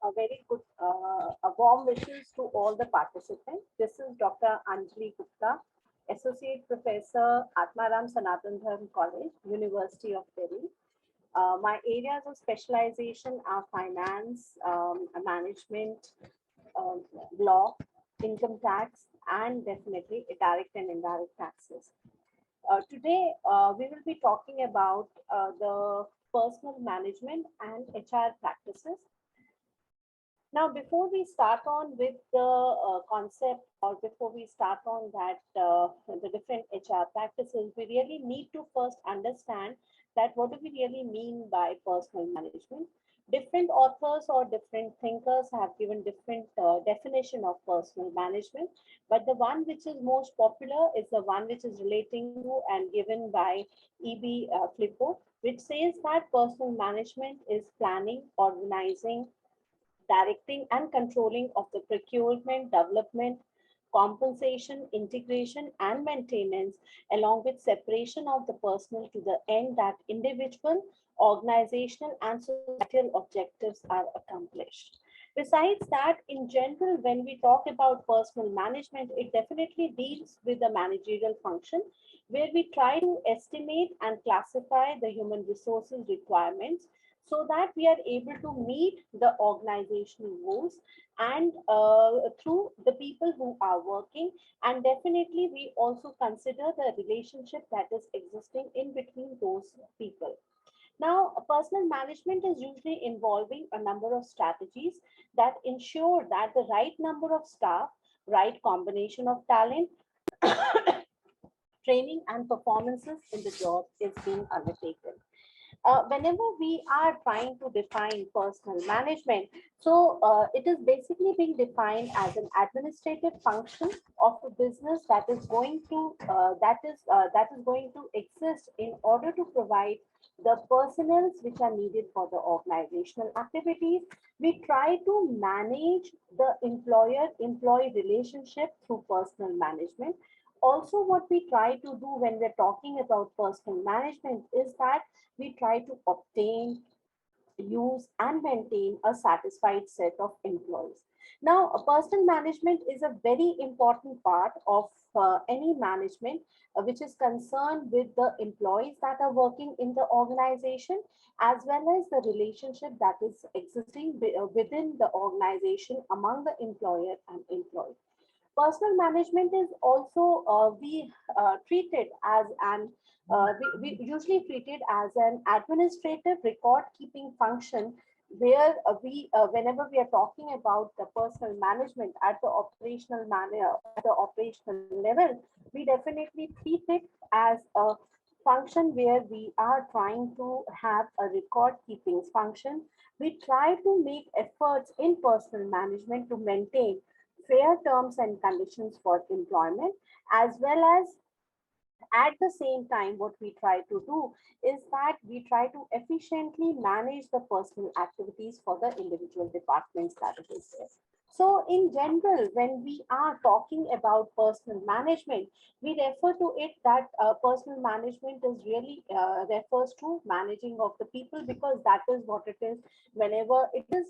A very good, a warm wishes to all the participants. This is Dr. Anjali Gupta, Associate Professor, Atmaram Sanatan Dharm College, University of Delhi. My areas of specialization are finance, management, um, law, income tax, and definitely direct and indirect taxes. Today, we will be talking about the personal management and HR practices. Now, before we start on with the concept, or before we start on that, the different HR practices, we really need to first understand that what do we really mean by personal management. Different authors or different thinkers have given different definition of personal management, but the one which is most popular is the one which is relating to and given by E.B. Flippo, which says that personal management is planning, organizing, directing and controlling of the procurement, development, compensation, integration, and maintenance, along with separation of the personal to the end that individual, organizational, and societal objectives are accomplished. Besides that, in general, when we talk about personal management, it definitely deals with the managerial function where we try to estimate and classify the human resources requirements so that we are able to meet the organizational goals and through the people who are working, and definitely we also consider the relationship that is existing in between those people. Now, personal management is usually involving a number of strategies that ensure that the right number of staff, right combination of talent, training and performances in the job is being undertaken. Whenever we are trying to define personal management, so it is basically being defined as an administrative function of a business that is going to that is going to exist in order to provide the personnel which are needed for the organizational activities. We try to manage the employer-employee relationship through personal management. Also, what we try to do when we're talking about personal management is that we try to obtain, use, and maintain a satisfied set of employees. Now, a personal management is a very important part of any management which is concerned with the employees that are working in the organization, as well as the relationship that is existing within the organization among the employer and employee. Personal management is also we treat it as an we usually treat it as an administrative record keeping function where we whenever we are talking about the personal management at the operational manner at the operational level, we definitely treat it as a function where we are trying to have a record keeping function. We try to make efforts in personal management to maintain fair terms and conditions for employment, as well as at the same time, what we try to do is that we try to efficiently manage the personal activities for the individual departments that it is there. So in general, when we are talking about personal management, we refer to it that personal management is really refers to managing of the people, because that is what it is. Whenever it is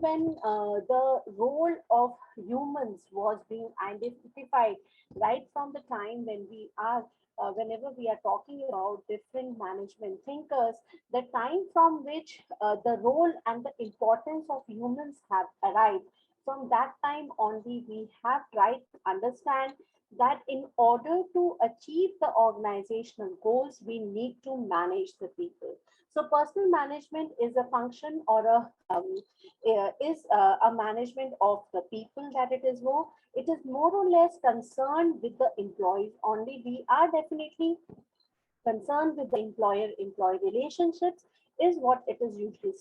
when the role of humans was being identified right from the time when we are whenever we are talking about different management thinkers, the time from which the role and the importance of humans have arrived, from that time only we have tried to understand that in order to achieve the organizational goals, we need to manage the people. So personal management is a function or a management of the people that it is more. It is more or less concerned with the employees only. We are definitely concerned with the employer-employee relationships is what it is usually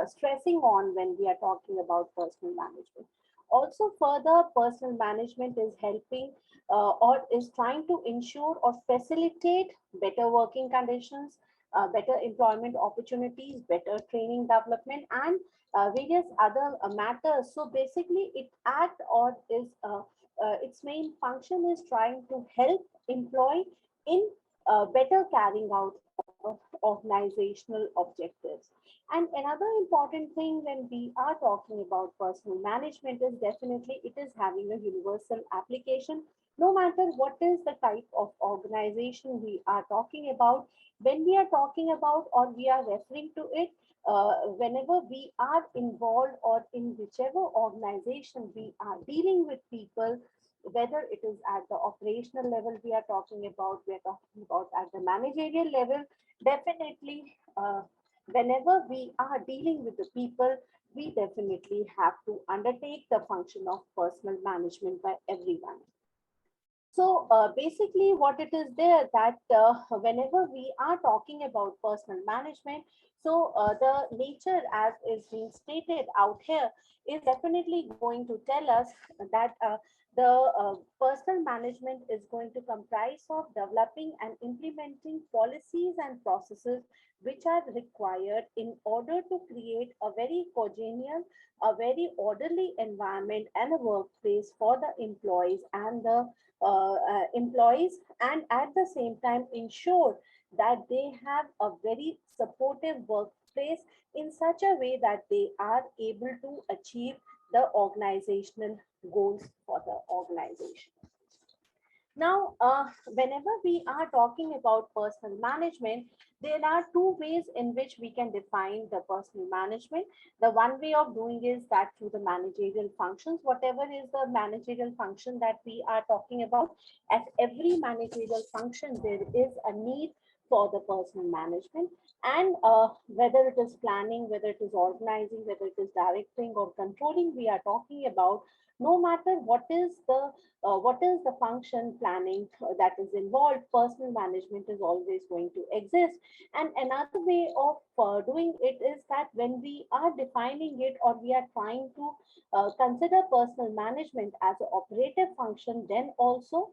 stressing on when we are talking about personal management. Also, further, personal management is helping or is trying to ensure or facilitate better working conditions, better employment opportunities, better training development, and various other matters. So basically, it act or is its main function is trying to help employee in better carrying out of organizational objectives. And another important thing when we are talking about personal management is definitely it is having a universal application. No matter what is the type of organization we are talking about, when we are talking about or we are referring to it, whenever we are involved or in whichever organization we are dealing with people, whether it is at the operational level we are talking about, we are talking about at the managerial level, definitely whenever we are dealing with the people, we definitely have to undertake the function of personal management by everyone. So basically what it is there that whenever we are talking about personal management, so the nature as is being stated out here is definitely going to tell us that the personal management is going to comprise of developing and implementing policies and processes which are required in order to create a very congenial, a very orderly environment and a workplace for the employees and the employees, and at the same time ensure that they have a very supportive workplace in such a way that they are able to achieve the organizational goals for the organization. Now, whenever we are talking about personal management, there are two ways in which we can define the personal management. The one way of doing is that through the managerial functions, whatever is the managerial function that we are talking about, at every managerial function, there is a need for the personal management. And whether it is planning, whether it is organizing, whether it is directing or controlling, we are talking about, no matter what is the function planning that is involved, personal management is always going to exist. And another way of doing it is that when we are defining it or we are trying to consider personal management as an operative function, then also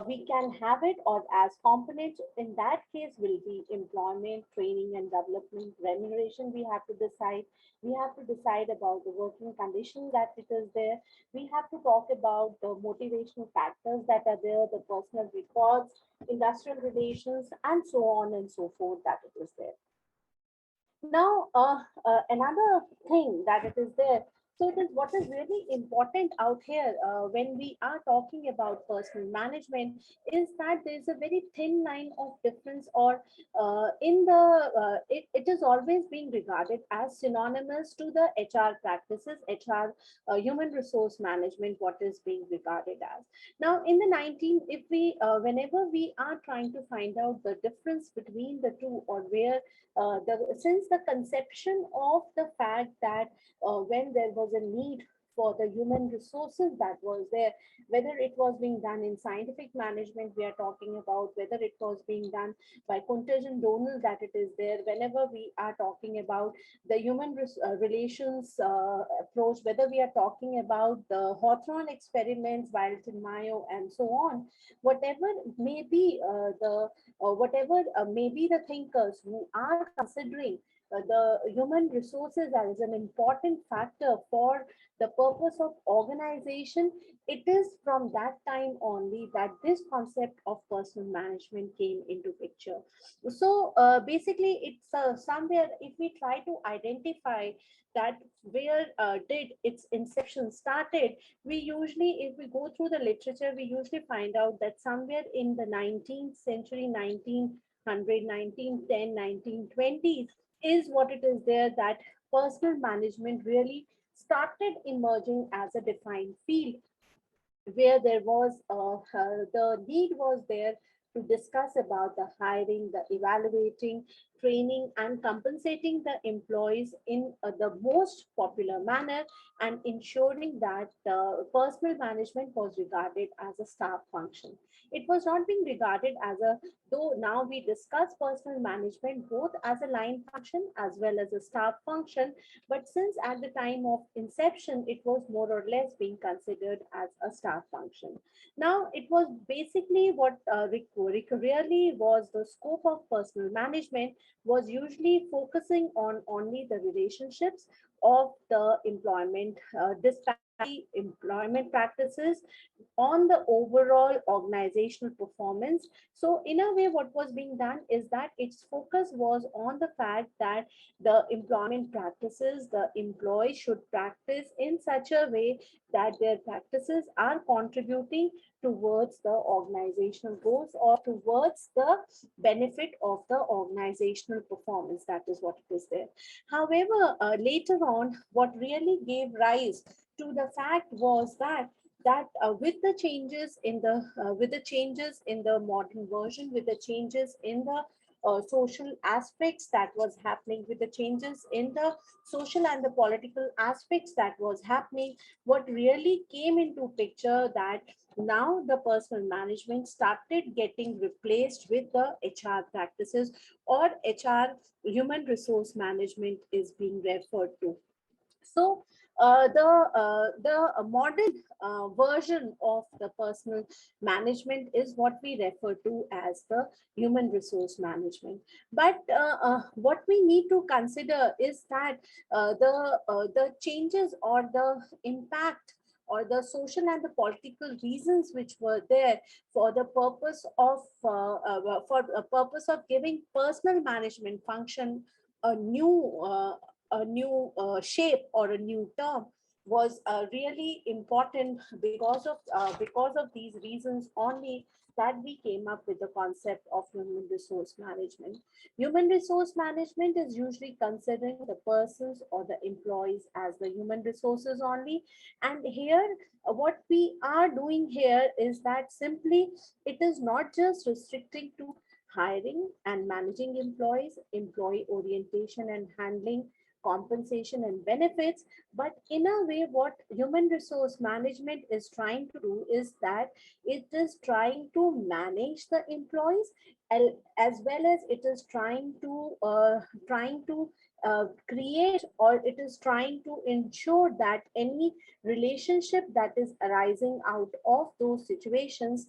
we can have it or as components. In that case will be employment, training and development, remuneration. We have to decide about the working conditions that it is there. We have to talk about the motivational factors that are there, the personal records, industrial relations, and so on and so forth that it is there. Now, another thing that it is there. So it is what is really important out here when we are talking about personal management is that there is a very thin line of difference or it is always being regarded as synonymous to the HR practices, HR human resource management, what is being regarded as. Now in the 19, if we whenever we are trying to find out the difference between the two or where since the conception of the fact that when there was a need for the human resources that was there, whether it was being done in scientific management, we are talking about whether it was being done by contingent donors that it is there, whenever we are talking about the human relations approach, whether we are talking about the Hawthorne experiments, Wilton Mayo, and so on, whatever may be whatever may be the thinkers who are considering the human resources as an important factor for the purpose of organization, it is from that time only that this concept of personal management came into picture. So basically it's somewhere if we try to identify that where did its inception started, we usually, if we go through the literature, we usually find out that somewhere in the 19th century, 1900, 1910, 1920s is what it is there that personal management really started emerging as a defined field where there was the need was there to discuss about the hiring, the evaluating, training, and compensating the employees in the most popular manner, and ensuring that personal management was regarded as a staff function. It was not being regarded as a, though now we discuss personal management both as a line function as well as a staff function, but since at the time of inception, it was more or less being considered as a staff function. Now, it was basically what really was the scope of personal management was usually focusing on only the relationships of the employment dispatch employment practices on the overall organizational performance. So in a way, what was being done is that its focus was on the fact that the employment practices the employee should practice in such a way that their practices are contributing towards the organizational goals or towards the benefit of the organizational performance. That is what it is there. However, later on, what really gave rise to the fact was that with the changes in the modern version, with the changes in the social aspects that was happening, with the changes in the social and the political aspects that was happening, what really came into picture that now the personal management started getting replaced with the HR practices, or HR, human resource management, is being referred to. So the modern version of the personal management is what we refer to as the human resource management. But what we need to consider is that the changes or the impact or the social and the political reasons which were there for the purpose of giving personal management function a new shape or a new term was really important because of these reasons only, that we came up with the concept of human resource management. Human resource management is usually considering the persons or the employees as the human resources only. And here, what we are doing here is that simply it is not just restricting to hiring and managing employees, employee orientation and handling compensation and benefits, but in a way what human resource management is trying to do is that it is trying to manage the employees, as well as it is trying to create, or it is trying to ensure that any relationship that is arising out of those situations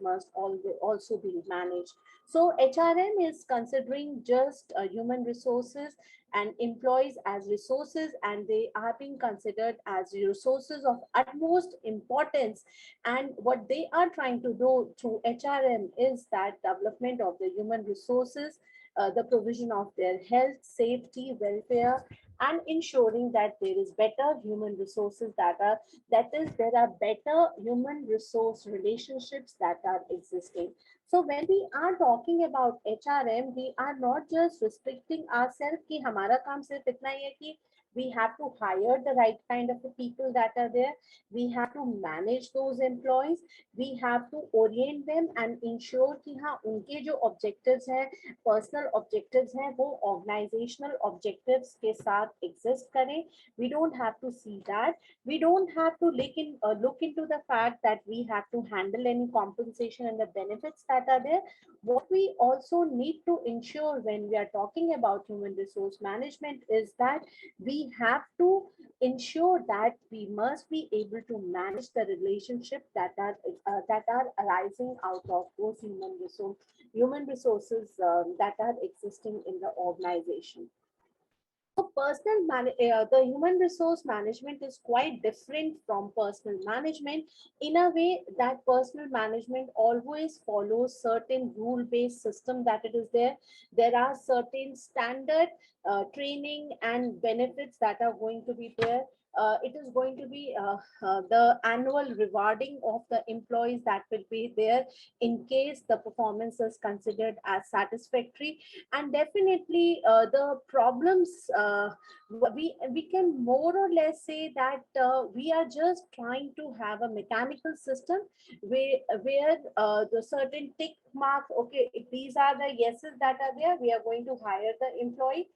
must also be managed. So HRM is considering just human resources and employees as resources, and they are being considered as resources of utmost importance. And what they are trying to do through HRM is that development of the human resources, the provision of their health, safety, welfare, and ensuring that there is better human resources that is, there are better human resource relationships that are existing. So when we are talking about HRM, we are not just restricting ourselves कि हमारा काम सिर्फ इतना ही है कि we have to hire the right kind of people that are there. We have to manage those employees. We have to orient them and ensure कि हाँ उनके जो objectives हैं, personal objectives हैं, वो organizational objectives के साथ exist करें. We don't have to see that. We don't have to look into the fact that we have to handle any compensation and the benefits that are there. What we also need to ensure when we are talking about human resource management is that we have to ensure that we must be able to manage the relationship that are arising out of those human resources that are existing in the organization. So the human resource management is quite different from personal management in a way that personal management always follows certain rule-based system that it is there. There are certain standard training and benefits that are going to be there. It is going to be the annual rewarding of the employees that will be there in case the performance is considered as satisfactory. And definitely the problems, we can more or less say that we are just trying to have a mechanical system where the certain tick marks, okay, if these are the yeses that are there, we are going to hire the employee.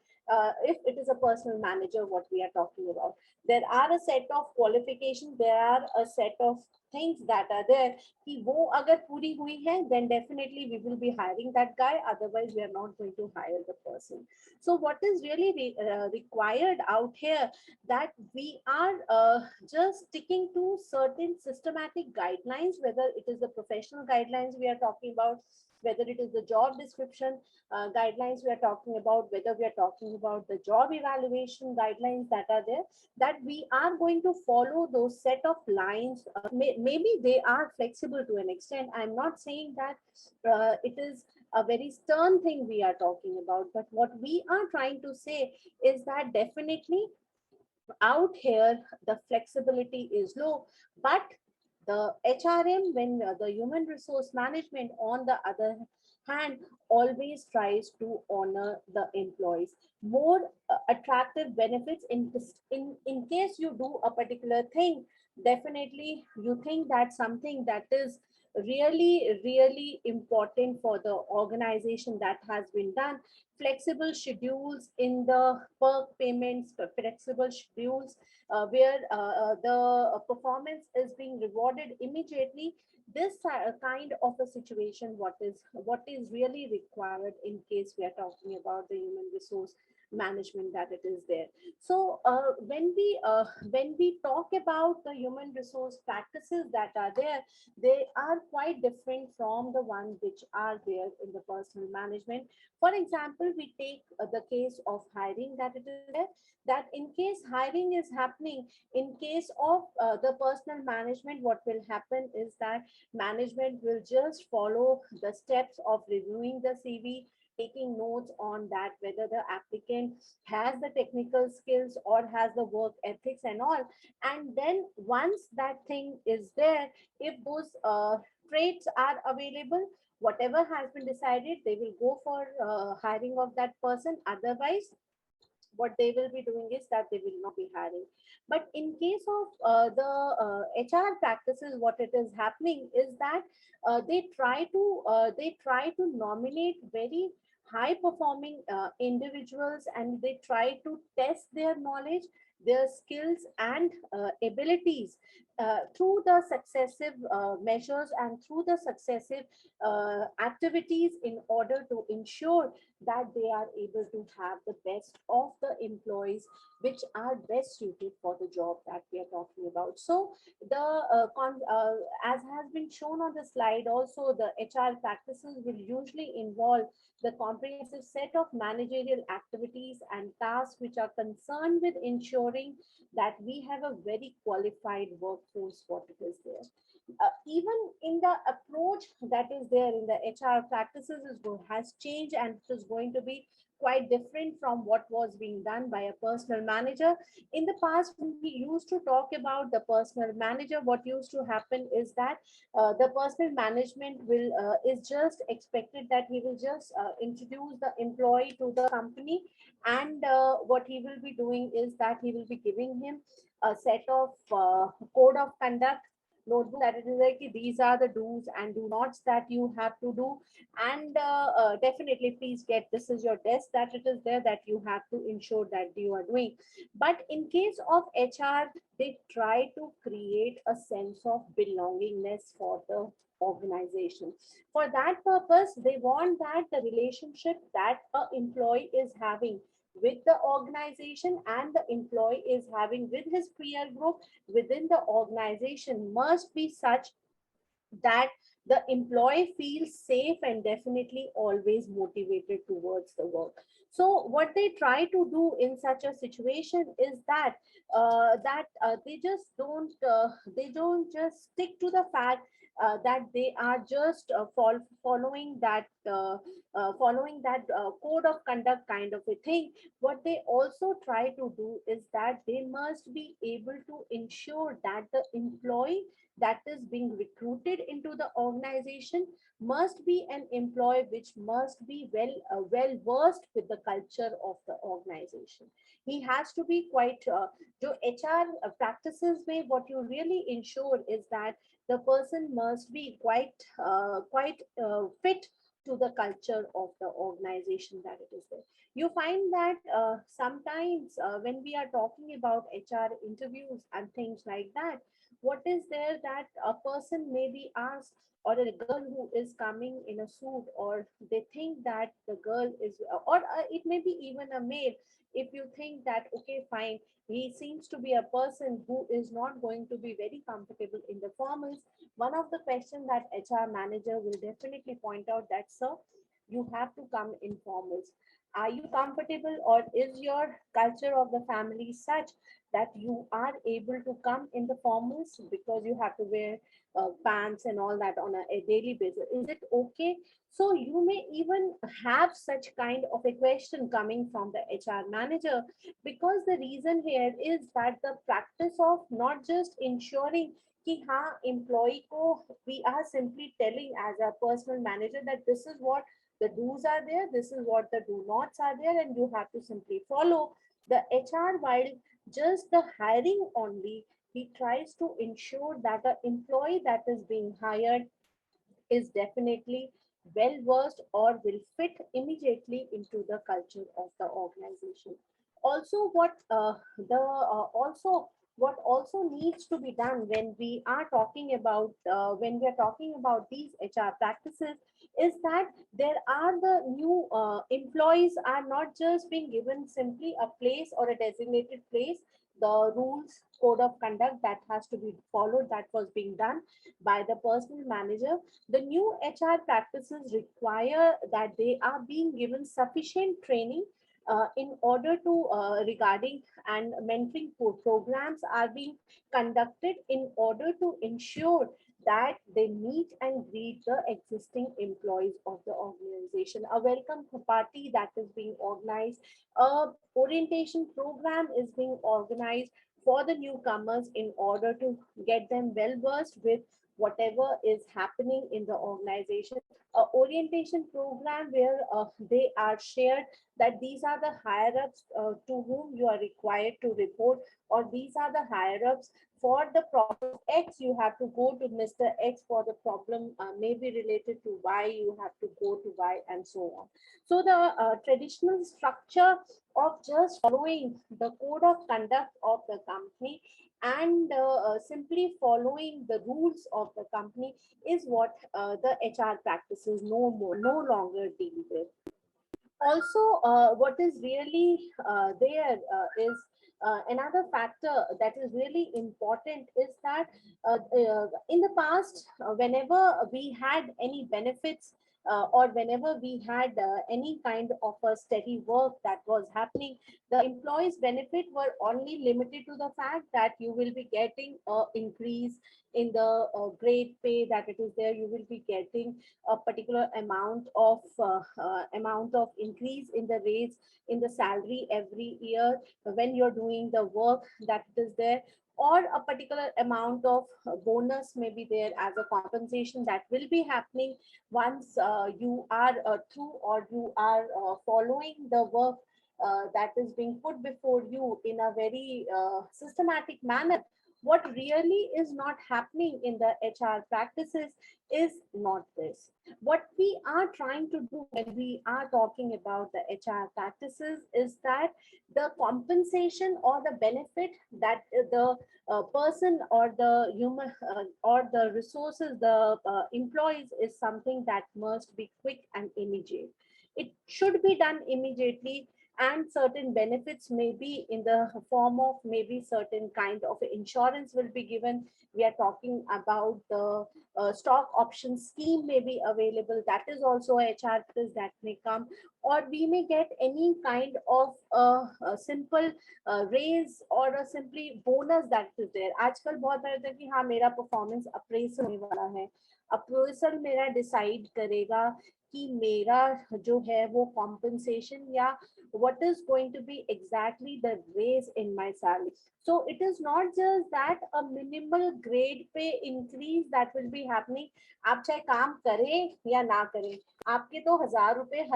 If it is a personal manager, what we are talking about, there are a set of qualifications, there are a set of things that are there कि वो अगर पूरी हुई है, then definitely we will be hiring that guy, otherwise we are not going to hire the person. So what is really required out here, that we are just sticking to certain systematic guidelines, whether it is the professional guidelines we are talking about, whether it is the job description guidelines we are talking about, whether we are talking about the job evaluation guidelines that are there, that we are going to follow those set of lines. Maybe they are flexible to an extent. I'm not saying that it is a very stern thing we are talking about, but what we are trying to say is that definitely out here the flexibility is low, but the HRM, when the human resource management on the other hand, always tries to honor the employees more attractive benefits. In case you do a particular thing, definitely you think that something that is really important for the organization that has been done. Flexible schedules in the perk payments, flexible schedules where the performance is being rewarded immediately. This kind of a situation, what is really required in case we are talking about the human resource management, that it is there. So when we talk about the human resource practices that are there, they are quite different from the ones which are there in the personal management. For example, we take the case of hiring, that it is there, that in case hiring is happening, in case of the personal management, what will happen is that management will just follow the steps of reviewing the CV, taking notes on that, whether the applicant has the technical skills or has the work ethics and all. And then once that thing is there, if those traits are available, whatever has been decided, they will go for hiring of that person. Otherwise, what they will be doing is that they will not be hiring. But in case of the HR practices, what it is happening is that they try to nominate very high performing individuals, and they try to test their knowledge, their skills and abilities through the successive measures and through the successive activities, in order to ensure that they are able to have the best of the employees which are best suited for the job that we are talking about. So the as has been shown on the slide also, the HR practices will usually involve the comprehensive set of managerial activities and tasks which are concerned with ensuring that we have a very qualified workforce, what it is there. Even in the approach that is there in the HR practices has changed, and it is going to be quite different from what was being done by a personal manager. In the past, when we used to talk about the personal manager, what used to happen is that the personal management will is just expected that he will just introduce the employee to the company, and what he will be doing is that he will be giving him a set of code of conduct notebook, that it is like these are the do's and do nots that you have to do. And definitely please get, this is your desk, that it is there, that you have to ensure that you are doing. But in case of HR, they try to create a sense of belongingness for the organization. For that purpose, they want that the relationship that a employee is having with the organization and the employee is having with his peer group within the organization must be such that the employee feels safe and definitely always motivated towards the work. So what they try to do in such a situation is that they don't just stick to the fact that they are just following that code of conduct kind of a thing. What they also try to do is that they must be able to ensure that the employee that is being recruited into the organization must be an employee which must be well versed with the culture of the organization. He has to be quite to HR practices way. What you really ensure is that the person must be quite fit to the culture of the organization that it is there. You find that sometimes when we are talking about HR interviews and things like that, what is there that a person may be asked, or a girl who is coming in a suit, or they think that the girl is, or it may be even a male. If you think that, okay, fine, he seems to be a person who is not going to be very comfortable in the formals, one of the questions that HR manager will definitely point out that, sir, you have to come in formals. Are you comfortable, or is your culture of the family such that you are able to come in the formals, because you have to wear pants and all that on a daily basis? Is it okay? So you may even have such kind of a question coming from the HR manager, because the reason here is that the practice of not just ensuring कि हाँ employee को we are simply telling as a personal manager that this is what the do's are there, this is what the do nots are there, and you have to simply follow. The HR, while just the hiring only, he tries to ensure that the employee that is being hired is definitely well versed or will fit immediately into the culture of the organization. Also, what also needs to be done when we are talking about these HR practices is that there are the new employees are not just being given simply a place or a designated place. The rules, code of conduct that has to be followed, that was being done by the personal manager. The new HR practices require that they are being given sufficient training in order to regarding, and mentoring programs are being conducted in order to ensure that they meet and greet the existing employees of the organization. A welcome party that is being organized, a orientation program is being organized for the newcomers in order to get them well versed with whatever is happening in the organization. A orientation program where they are shared that these are the higher ups to whom you are required to report, or these are the higher ups for the problem X, you have to go to Mr. X, for the problem maybe related to Y, you have to go to Y, and so on. So the traditional structure of just following the code of conduct of the company and simply following the rules of the company is what the HR practices no longer deal with. Also, what is really there is another factor that is really important is that in the past, whenever we had any benefits or whenever we had any kind of a steady work that was happening, the employees benefit were only limited to the fact that you will be getting a increase in the grade pay that it is there. You will be getting a particular amount of increase in the rates in the salary every year when you're doing the work that is there, or a particular amount of bonus may be there as a compensation that will be happening once you are through, or you are following the work that is being put before you in a very systematic manner. What really is not happening in the HR practices is not this. What we are trying to do when we are talking about the HR practices is that the compensation or the benefit that the person or the human or the resources, the employees, is something that must be quick and immediate. It should be done immediately, and certain benefits may be in the form of maybe certain kind of insurance will be given. We are talking about the stock option scheme may be available, that is also a HR practice that may come, or we may get any kind of a simple raise or a simply bonus that is there. आजकल बहुत बार होता है कि हाँ मेरा performance appraisal होने वाला है, अप्रेजल मेरा डिसाइड करेगा कि मेरा जो है वो compensation या what is going to be exactly the raise in my salary. So it is not just that a minimal grade pay increase that will be happening. आप चाहे काम करें या ना करें, आपके तो 1,000 रुपए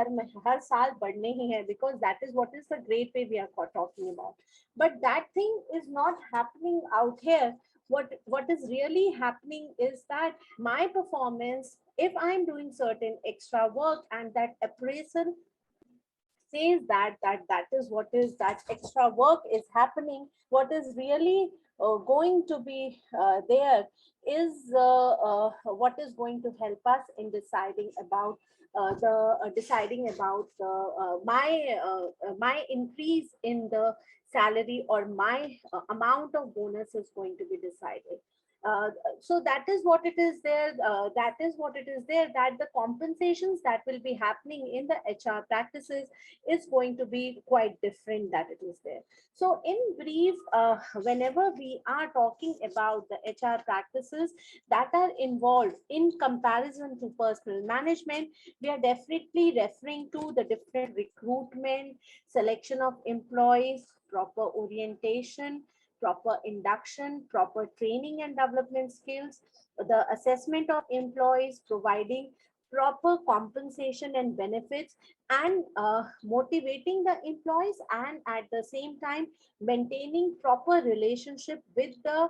हर साल बढ़ने ही हैं, because that is what is the grade pay we are talking about. But that thing is not happening out here. What is really happening is that my performance, if I'm doing certain extra work and that appraisal says that is what is that extra work is happening. What is really going to be there is what is going to help us in deciding about the deciding about my increase in the salary, or my amount of bonus is going to be decided. uh, so that is what it is there, that is what it is there, that the compensations that will be happening in the HR practices is going to be quite different that it is there. So in brief, whenever we are talking about the HR practices that are involved in comparison to personal management, we are definitely referring to the different recruitment, selection of employees, proper orientation, proper induction, proper training and development skills, the assessment of employees, providing proper compensation and benefits, and motivating the employees, and at the same time maintaining proper relationship with the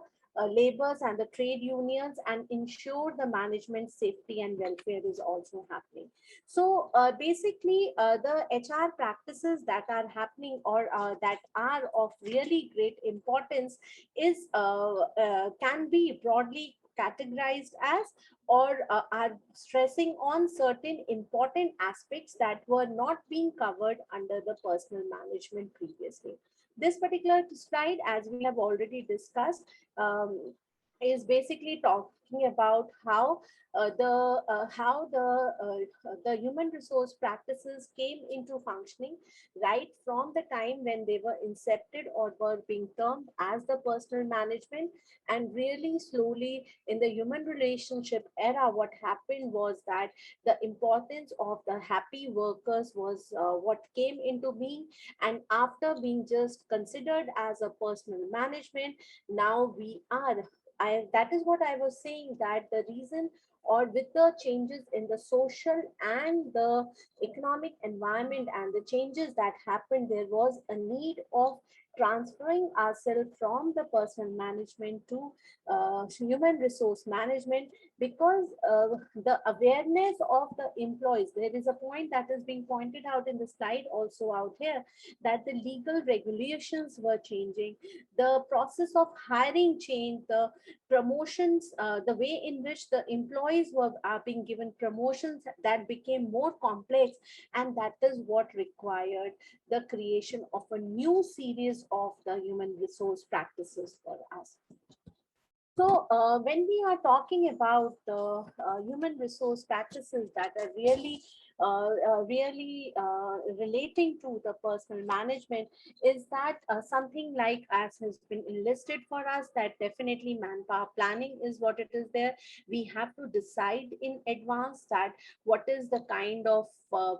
labors and the trade unions, and ensure the management safety and welfare is also happening. So basically, the HR practices that are happening, or that are of really great importance, is can be broadly categorized as, or are stressing on certain important aspects that were not being covered under the personal management previously. This particular slide, as we have already discussed, is basically talking about how the human resource practices came into functioning right from the time when they were incepted or were being termed as the personal management. And really slowly in the human relationship era, what happened was that the importance of the happy workers was what came into being. And after being just considered as a personal management, now we are, that is what I was saying, that the reason, or with the changes in the social and the economic environment and the changes that happened, there was a need of transferring ourselves from the personal management to human resource management, because the awareness of the employees, there is a point that is being pointed out in the slide also out here, that the legal regulations were changing, the process of hiring changed, the promotions, the way in which the employees were are being given promotions, that became more complex, and that is what required the creation of a new series of the human resource practices for us. So when we are talking about the human resource practices that are really relating to the personal management, is that something like, as has been enlisted for us, that definitely manpower planning is what it is there. We have to decide in advance that what is the kind of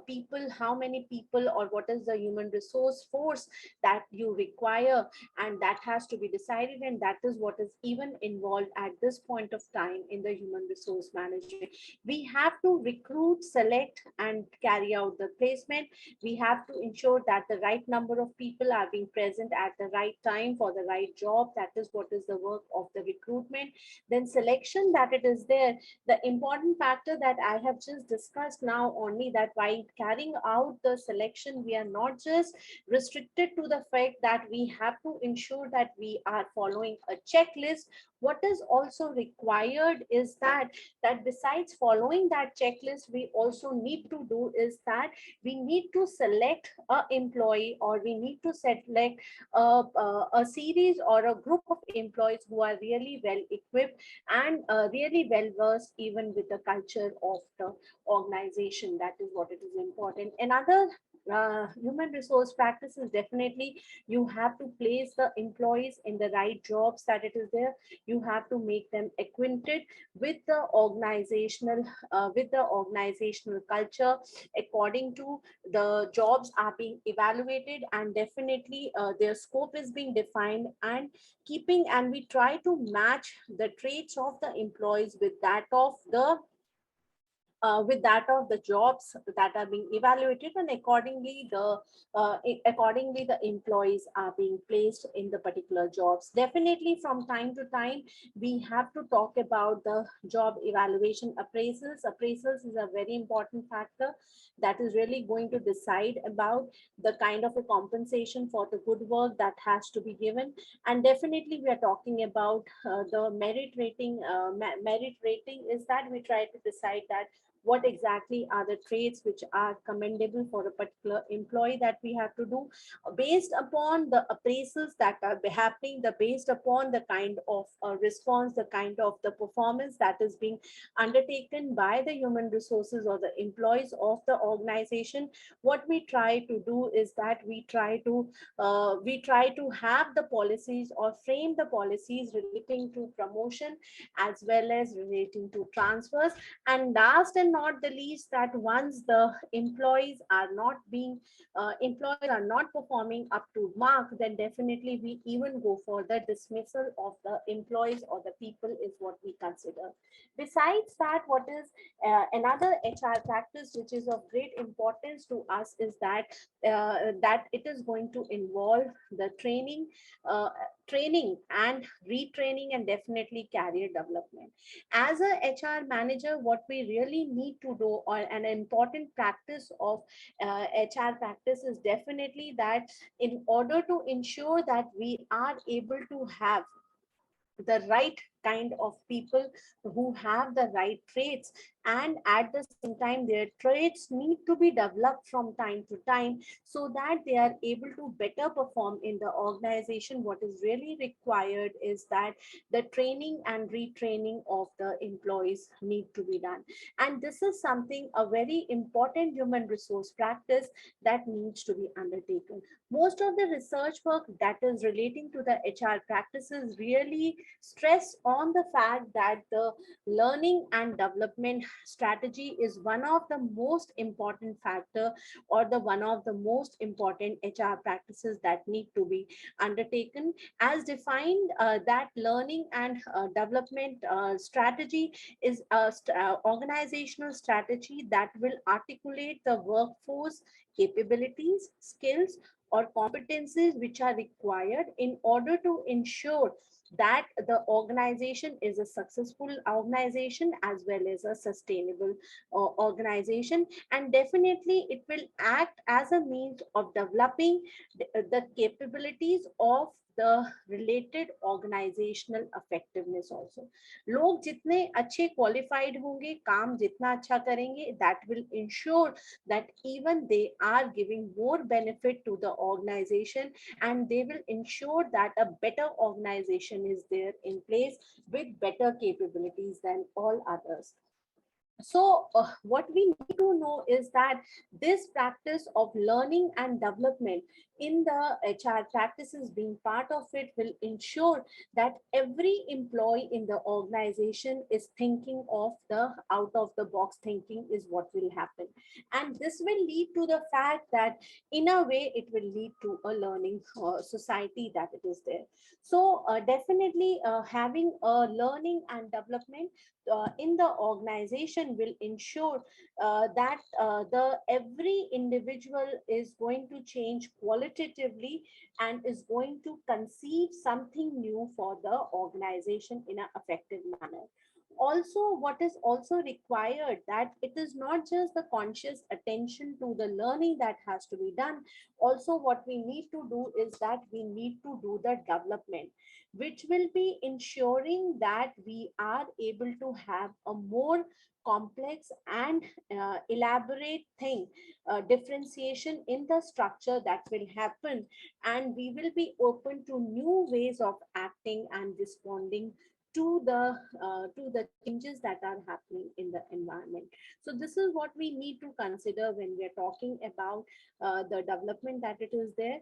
people, how many people, or what is the human resource force that you require, and that has to be decided, and that is what is even involved at this point of time in the human resource management. We have to recruit, select, and carry out the placement. We have to ensure that the right number of people are being present at the right time for the right job. That is what is the work of the recruitment. Then selection, that it is there, the important factor that I have just discussed now only, that while carrying out the selection, we are not just restricted to the fact that we have to ensure that we are following a checklist. What is also required is that besides following that checklist, we also need to do is that we need to select a employee, or we need to select a series or a group of employees who are really well equipped and really well versed even with the culture of the organization. That is what it is important. Another human resource practices, definitely you have to place the employees in the right jobs that it is there. You have to make them acquainted with the organizational culture, according to the jobs are being evaluated, and definitely their scope is being defined, and we try to match the traits of the employees with that of the with that of the jobs that are being evaluated, and accordingly the employees are being placed in the particular jobs. Definitely from time to time we have to talk about the job evaluation appraisals. Appraisals is a very important factor that is really going to decide about the kind of a compensation for the good work that has to be given. And definitely we are talking about the merit rating. Merit rating is that we try to decide that what exactly are the traits which are commendable for a particular employee that we have to do based upon the appraisals that are happening, the based upon the kind of response, the kind of the performance that is being undertaken by the human resources or the employees of the organization. What we try to do is that we try to have the policies or frame the policies relating to promotion as well as relating to transfers. And last and not the least, that once the employees are not performing up to mark, then definitely we even go for the dismissal of the employees or the people is what we consider. Besides that, what is another HR practice which is of great importance to us is that it is going to involve the uh, training and retraining, and definitely career development. As a HR manager, what we really need to do, or an important practice of HR practice, is definitely that in order to ensure that we are able to have the right kind of people who have the right traits, and at the same time their traits need to be developed from time to time so that they are able to better perform in the organization. What is really required is that the training and retraining of the employees need to be done, and this is something, a very important human resource practice that needs to be undertaken. Most of the research work that is relating to the HR practices really stress on the fact that the learning and development strategy is one of the most important factor, or the one of the most important HR practices that need to be undertaken. As defined, that learning and development strategy is a organizational strategy that will articulate the workforce capabilities, skills, or competencies which are required in order to ensure that the organization is a successful organization as well as a sustainable organization. And definitely it will act as a means of developing the capabilities of the related organizational effectiveness also. लोग जितने अच्छे qualified होंगे, काम जितना अच्छा करेंगे, that will ensure that even they are giving more benefit to the organization, and they will ensure that a better organization is there in place with better capabilities than all others. So what we need to know is that this practice of learning and development in the HR practices, being part of it, will ensure that every employee in the organization is thinking of the out of the box thinking is what will happen. And this will lead to the fact that in a way it will lead to a learning society that it is there. So definitely having a learning and development in the organization will ensure that the every individual is going to change qualitatively and is going to conceive something new for the organization in an effective manner. Also, what is also required, that it is not just the conscious attention to the learning that has to be done. Also, what we need to do is that we need to do the development, which will be ensuring that we are able to have a more complex and elaborate thing, differentiation in the structure that will happen, and we will be open to new ways of acting and responding to the changes that are happening in the environment. So this is what we need to consider when we are talking about the development that it is there.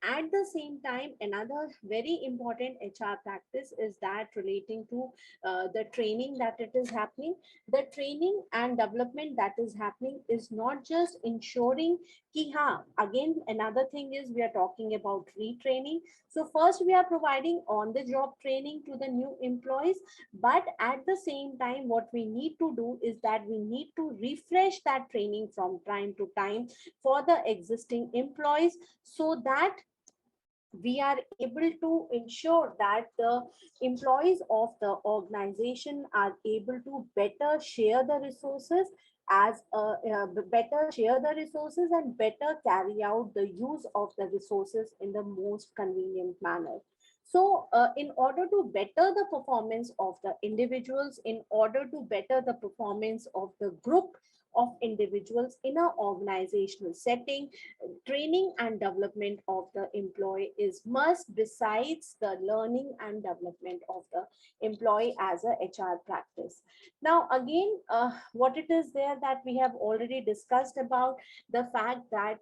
At the same time, another very important HR practice is that relating to the training that it is happening. The training and development that is happening is not just ensuring ki ha, again, another thing is we are talking about retraining. So first we are providing on the job training to the new employees, but at the same time, what we need to do is that we need to refresh that training from time to time for the existing employees, so that we are able to ensure that the employees of the organization are able to better share the resources, better share the resources and better carry out the use of the resources in the most convenient manner. So in order to better the performance of the individuals, in order to better the performance of the group of individuals in an organizational setting, training and development of the employee is must, besides the learning and development of the employee as a HR practice. Now again, what it is there that we have already discussed about the fact that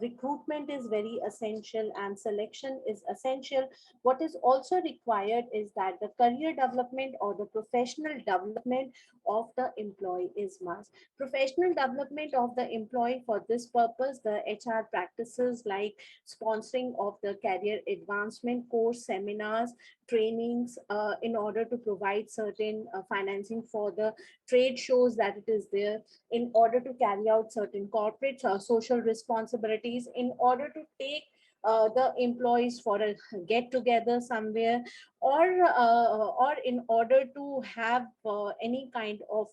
recruitment is very essential and selection is essential. What is also required is that the career development or the professional development of the employee is must. Professional development of the employee, for this purpose, the HR practices like sponsoring of the career advancement course, seminars, trainings, in order to provide certain financing for the trade shows that it is there, in order to carry out certain corporate social responsibilities, in order to take the employees for a get together somewhere, or in order to have any kind of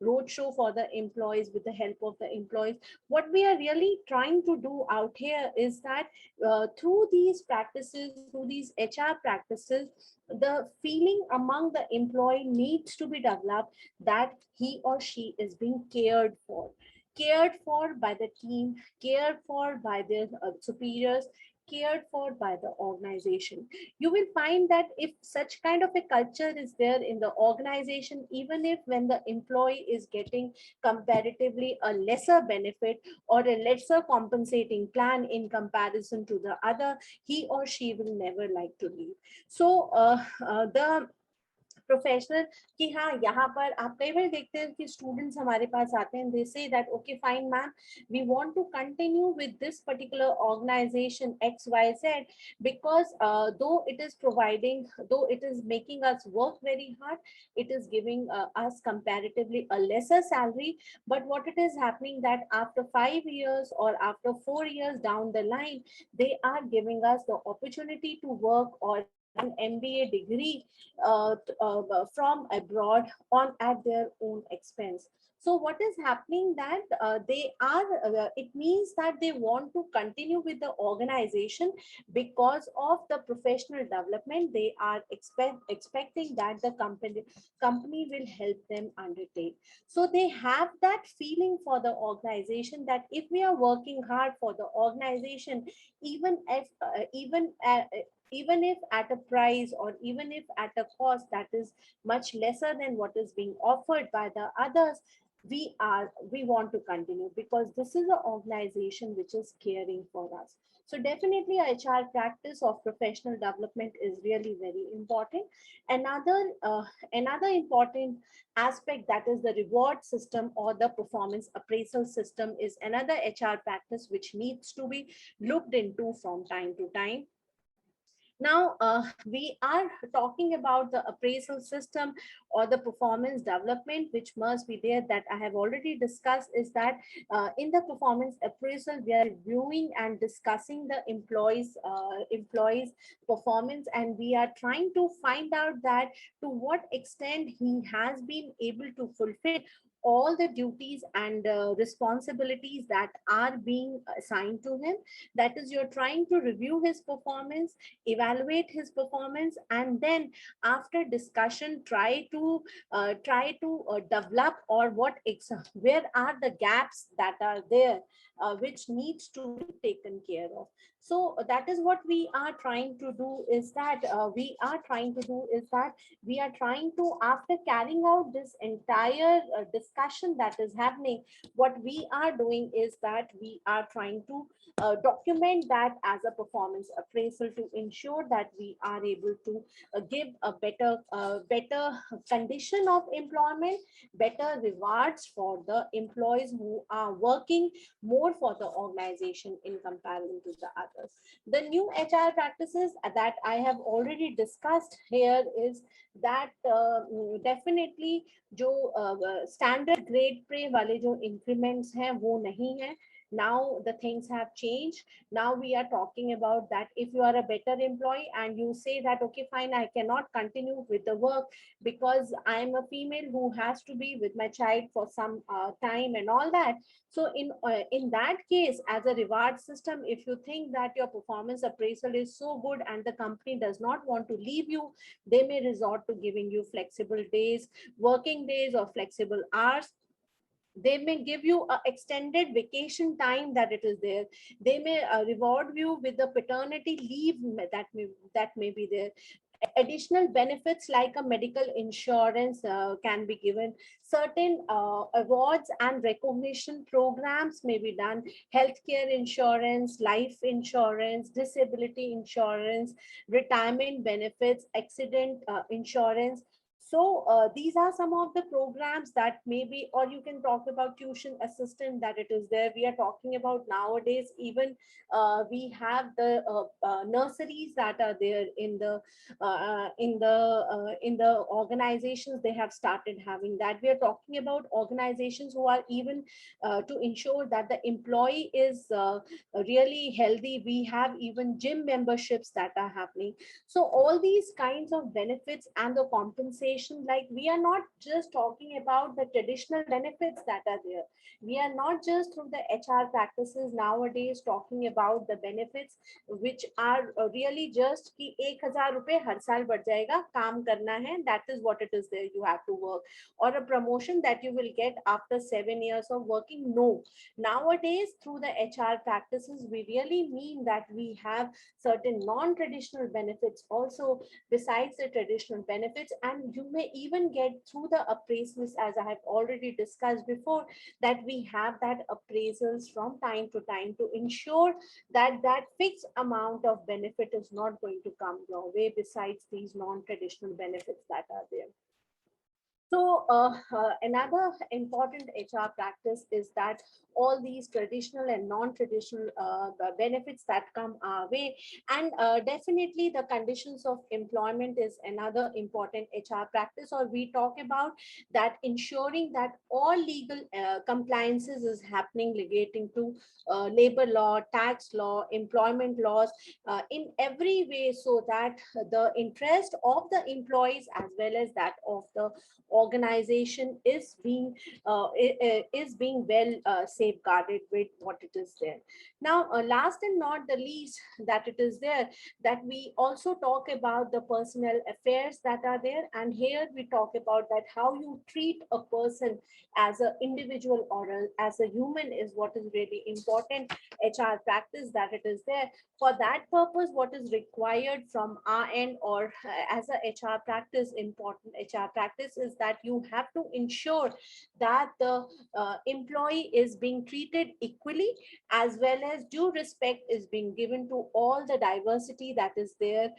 roadshow for the employees with the help of the employees. What we are really trying to do out here is that through these practices, through these HR practices, the feeling among the employee needs to be developed that he or she is being cared for by the team, cared for by their superiors, cared for by the organization. You will find that if such kind of a culture is there in the organization, even if when the employee is getting comparatively a lesser benefit or a lesser compensating plan in comparison to the other, he or she will never like to leave. So the professional कि हाँ यहाँ पर आप कई बार देखते हैं कि students हमारे पास आते हैं, they say that okay fine ma'am, we want to continue with this particular organization XYZ because though it is providing, though it is making us work very hard, it is giving us comparatively a lesser salary, but what it is happening that after 5 years or after 4 years down the line, they are giving us the opportunity to work or an MBA degree from abroad on at their own expense. So what is happening that they are, it means that they want to continue with the organization because of the professional development they are expecting that the company will help them undertake. So they have that feeling for the organization that if we are working hard for the organization, even if even if at a price or even if at a cost that is much lesser than what is being offered by the others, we want to continue because this is an organization which is caring for us. So definitely HR practice of professional development is really very important. Another important aspect, that is the reward system or the performance appraisal system, is another HR practice which needs to be looked into from time to time. Now, we are talking about the appraisal system or the performance development, which must be there, that I have already discussed, is that in the performance appraisal, we are reviewing and discussing the employees performance, and we are trying to find out that to what extent he has been able to fulfill all the duties and responsibilities that are being assigned to him. That is, you're trying to review his performance, evaluate his performance, and then after discussion try to develop or where are the gaps that are there, which needs to be taken care of. So that is what we are trying to do, is that we are trying to, after carrying out this entire discussion that is happening, what we are doing is that we are trying to document that as a performance appraisal to ensure that we are able to give a better condition of employment, better rewards for the employees who are working more for the organization in comparison to the others. The new HR practices that I have already discussed here is that definitely जो standard grade पे वाले जो increments हैं वो नहीं है. Now the things have changed. Now we are talking about that if you are a better employee and you say that okay fine, I cannot continue with the work because I am a female who has to be with my child for some time and all that. So in that case, as a reward system, if you think that your performance appraisal is so good and the company does not want to leave you, they may resort to giving you flexible days, working days, or flexible hours. They may give you a extended vacation time that it is there. They may reward you with the paternity leave that may be there. Additional benefits like a medical insurance can be given. Certain awards and recognition programs may be done. Healthcare insurance, life insurance, disability insurance, retirement benefits, accident insurance. So these are some of the programs that maybe, or you can talk about tuition assistant that it is there. We are talking about nowadays, even we have the nurseries that are there in the organizations. They have started having that. We are talking about organizations who are even to ensure that the employee is really healthy. We have even gym memberships that are happening. So all these kinds of benefits and the compensation, like we are not just talking about the traditional benefits that are there. We are not just through the HR practices nowadays talking about the benefits which are really just कि 1,000 रुपए हर साल बढ़ जाएगा, काम करना है, that is what it is there, you have to work, or a promotion that you will get after 7 years of working. No, nowadays through the HR practices we really mean that we have certain non-traditional benefits also besides the traditional benefits, and you may even get through the appraisals, as I have already discussed before, that we have that appraisals from time to time to ensure that that fixed amount of benefit is not going to come your way besides these non-traditional benefits that are there. So another important HR practice is that all these traditional and non-traditional benefits that come our way, and definitely the conditions of employment is another important HR practice, or we talk about that ensuring that all legal compliances is happening relating to labor law, tax law, employment laws in every way, so that the interest of the employees as well as that of the organization is being well safeguarded with what it is there. Now, last and not the least, that it is there that we also talk about the personal affairs that are there, and here we talk about that how you treat a person as an individual or as a human is what is really important HR practice that it is there. For that purpose, what is required from our end, or as a HR practice, important HR practice is that you have to ensure that the employee is being treated equally, as well as due respect is being given to all the diversity that is there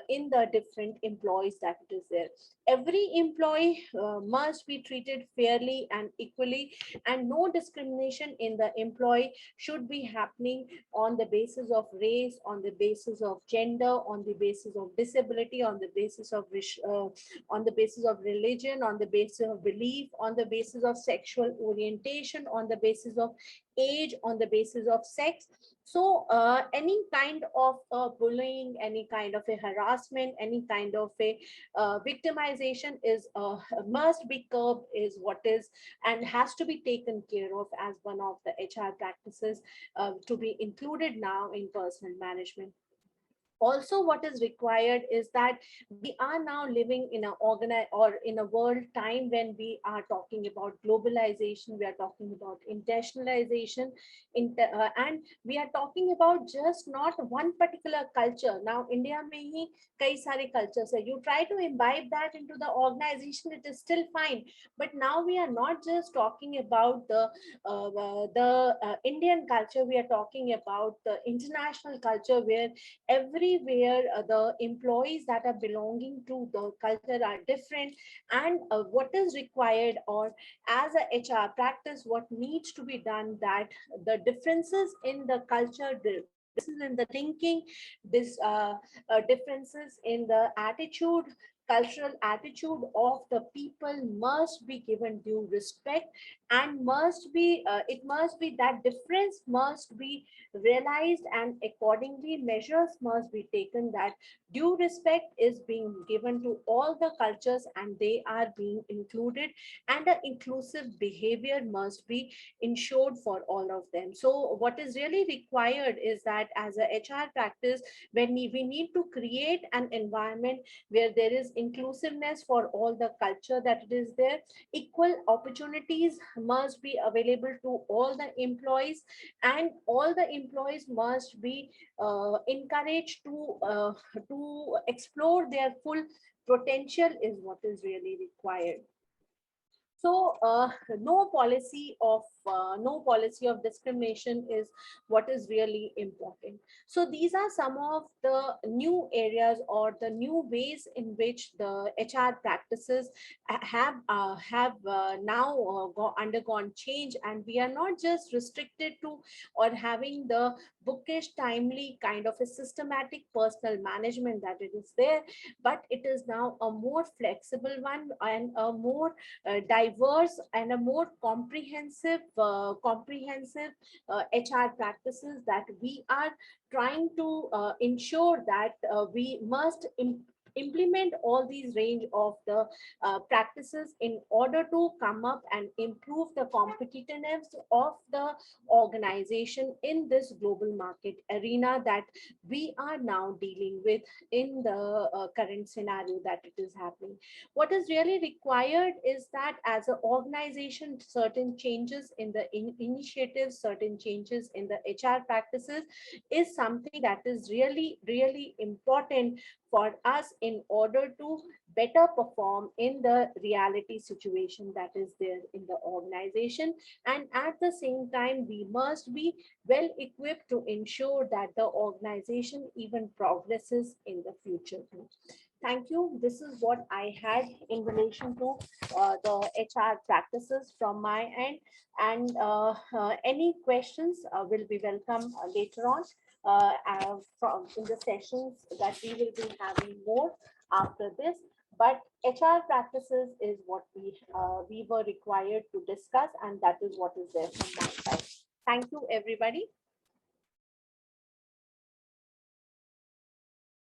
in the different employees that it is there. Every employee must be treated fairly and equally, and no discrimination in the employee should be happening on the basis of race, on the basis of gender, on the basis of disability, on the basis of religion, on the basis of belief, on the basis of sexual orientation, on the basis of age, on the basis of sex. So any kind of bullying, any kind of a harassment, any kind of a victimization is must be curbed, is what is, and has to be taken care of as one of the HR practices to be included now in personal management. Also, what is required is that we are now living in a organized or in a world time when we are talking about globalization, we are talking about internationalization, and we are talking about just not one particular culture. Now India mein hi kai sare cultures hai, you try to imbibe that into the organization, it is still fine. But now we are not just talking about the Indian culture, we are talking about the international culture, where everywhere the employees that are belonging to the culture are different. And what is required, or as a HR practice, what needs to be done, that the differences in the culture, the differences in the thinking, this differences in the attitude, cultural attitude of the people must be given due respect, and must be it must be that difference must be realized, and accordingly measures must be taken, that due respect is being given to all the cultures and they are being included, and an inclusive behavior must be ensured for all of them. So what is really required is that as a HR practice, when we need to create an environment where there is inclusiveness for all the culture that it is there, equal opportunities must be available to all the employees, and all the employees must be encouraged to explore their full potential, is what is really required. So no policy of discrimination is what is really important. So these are some of the new areas or the new ways in which the HR practices have now undergone change, and we are not just restricted to or having the bookish timely kind of a systematic personal management that it is there, but it is now a more flexible one, and a more diverse and a more comprehensive HR practices, that we are trying to ensure that we must implement all these range of the practices in order to come up and improve the competitiveness of the organization in this global market arena that we are now dealing with in the current scenario that it is happening. What is really required is that as an organization, certain changes in the initiatives, certain changes in the HR practices is something that is really, really important for us in order to better perform in the reality situation that is there in the organization. And at the same time, we must be well equipped to ensure that the organization even progresses in the future too. Thank you. This is what I had in relation to the HR practices from my end. And any questions will be welcome later on from in the sessions that we will be having more after this. But HR practices is what we were required to discuss, and that is what is there from my side. Thank you, everybody.